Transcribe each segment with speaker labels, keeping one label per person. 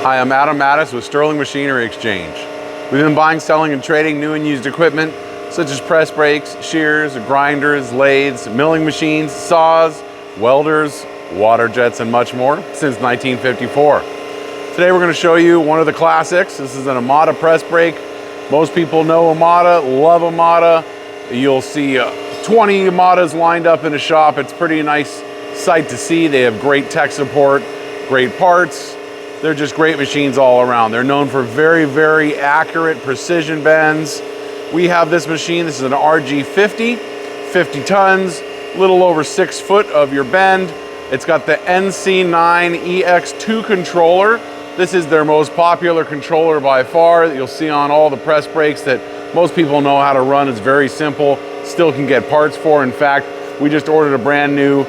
Speaker 1: Hi, I'm Amada with Sterling Machinery Exchange. We've been buying, selling, and trading new and used equipment such as press brakes, shears, grinders, lathes, milling machines, saws, welders, water jets, and much more since 1954. Today we're going to show you one of the classics. This is an Amada press brake. Most people know Amada, love Amada. You'll see 20 Amadas lined up in a shop. It's a pretty nice sight to see. They have great tech support, great parts. They're just great machines all around. They're known for very, very accurate precision bends. We have this machine. This is an RG-50, 50 tons, little over 6 foot of your bend. It's got the NC9EX II controller. This is their most popular controller by far that you'll see on all the press brakes that most people know how to run. It's very simple, still can get parts for. In fact, we just ordered a brand new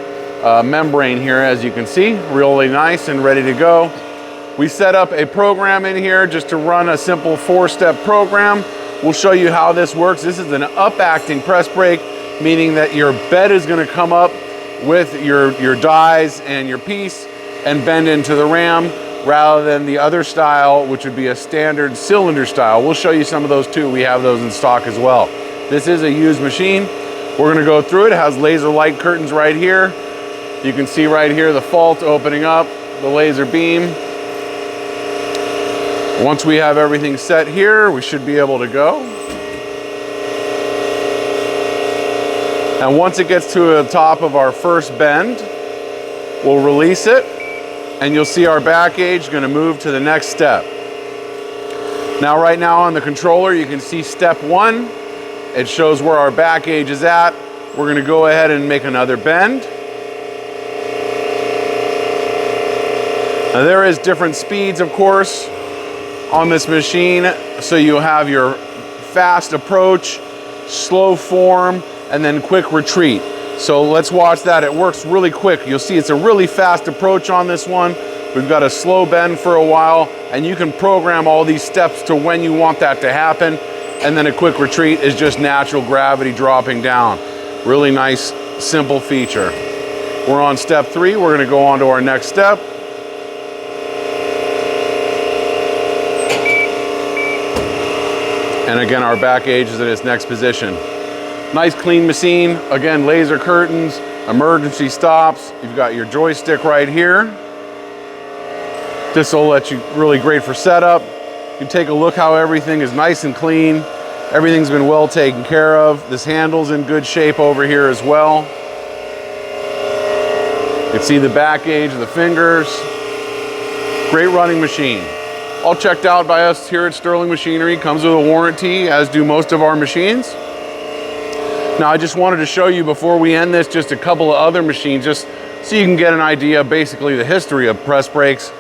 Speaker 1: membrane here, as you can see, really nice and ready to go. We set up a program in here just to run a simple 4-step program. We'll show you how this works. This is an up-acting press brake, meaning that your bed is going to come up with your dies and your piece and bend into the ram, rather than the other style, which would be a standard cylinder style. We'll show you some of those too. We have those in stock as well. This is a used machine. We're going to go through it. It has laser light curtains right here. You can see right here the fault opening up, the laser beam. Once we have everything set here, we should be able to go. And once it gets to the top of our first bend, we'll release it, and you'll see our back gauge going to move to the next step. Now, right now on the controller, you can see step 1. It shows where our back gauge is at. We're going to go ahead and make another bend. Now, there is different speeds, of course, on this machine. So you have your fast approach, slow form, and then quick retreat. So let's watch that. It works really quick. You'll see it's a really fast approach on this one. We've got a slow bend for a while, and you can program all these steps to when you want that to happen. And then a quick retreat is just natural gravity dropping down. Really nice, simple feature. We're on step 3. We're going to go on to our next step. And again, our back gauge is in its next position. Nice clean machine. Again, laser curtains, emergency stops. You've got your joystick right here. This will let you, really great for setup. You can take a look how everything is nice and clean. Everything's been well taken care of. This handle's in good shape over here as well. You can see the back gauge of the fingers. Great running machine. All checked out by us here at Sterling Machinery. Comes with a warranty, as do most of our machines. Now, I just wanted to show you before we end this just a couple of other machines, just so you can get an idea of basically the history of press brakes.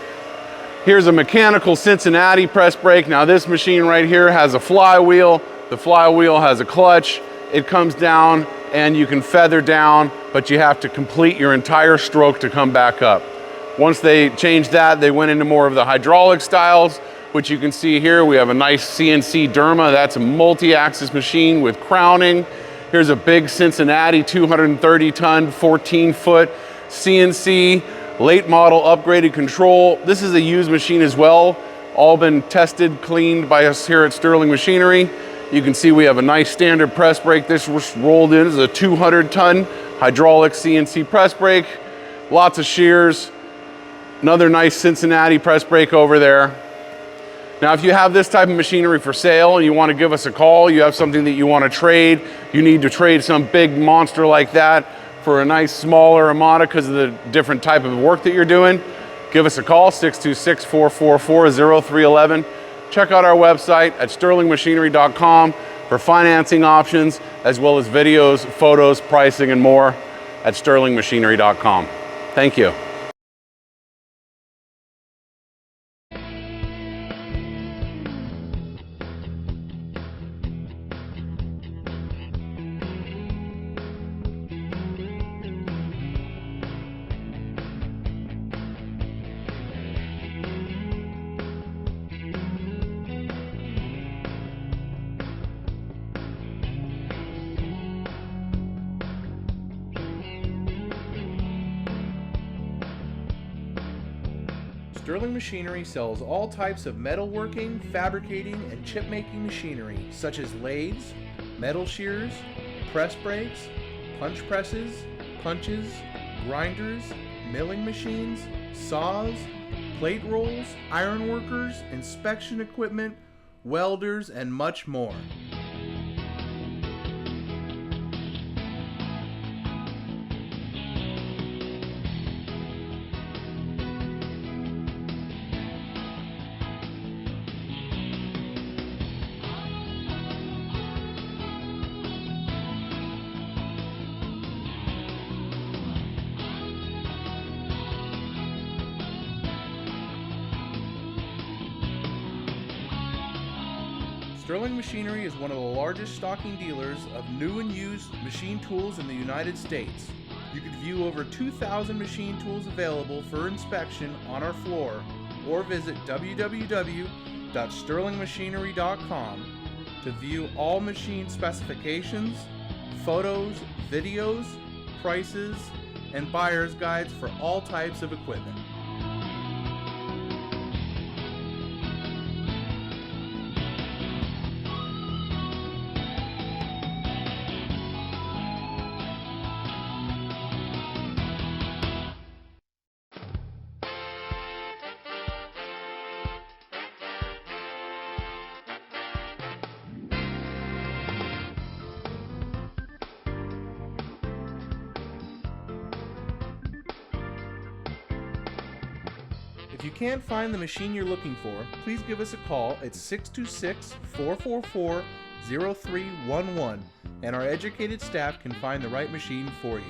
Speaker 1: Here's a mechanical Cincinnati press brake. Now, this machine right here has a flywheel. The flywheel has a clutch. It comes down and you can feather down, but you have to complete your entire stroke to come back up. Once they changed that, they went into more of the hydraulic styles, which you can see here. We have a nice CNC Derma. That's a multi-axis machine with crowning. Here's a big Cincinnati 230-ton, 14-foot CNC, late model upgraded control. This is a used machine as well. All been tested, cleaned by us here at Sterling Machinery. You can see we have a nice standard press brake. This was rolled in as a 200-ton hydraulic CNC press brake. Lots of shears. Another nice Cincinnati press brake over there. Now, if you have this type of machinery for sale and you want to give us a call, you have something that you want to trade, you need to trade some big monster like that for a nice smaller Amada because of the different type of work that you're doing, give us a call, 626-444-0311. Check out our website at sterlingmachinery.com for financing options, as well as videos, photos, pricing, and more at sterlingmachinery.com. Thank you.
Speaker 2: Sterling Machinery sells all types of metalworking, fabricating, and chip-making machinery such as lathes, metal shears, press brakes, punch presses, punches, grinders, milling machines, saws, plate rolls, iron workers, inspection equipment, welders, and much more. Sterling Machinery is one of the largest stocking dealers of new and used machine tools in the United States. You can view over 2,000 machine tools available for inspection on our floor or visit www.sterlingmachinery.com to view all machine specifications, photos, videos, prices, and buyer's guides for all types of equipment. If you can't find the machine you're looking for, please give us a call at 626-444-0311 and our educated staff can find the right machine for you.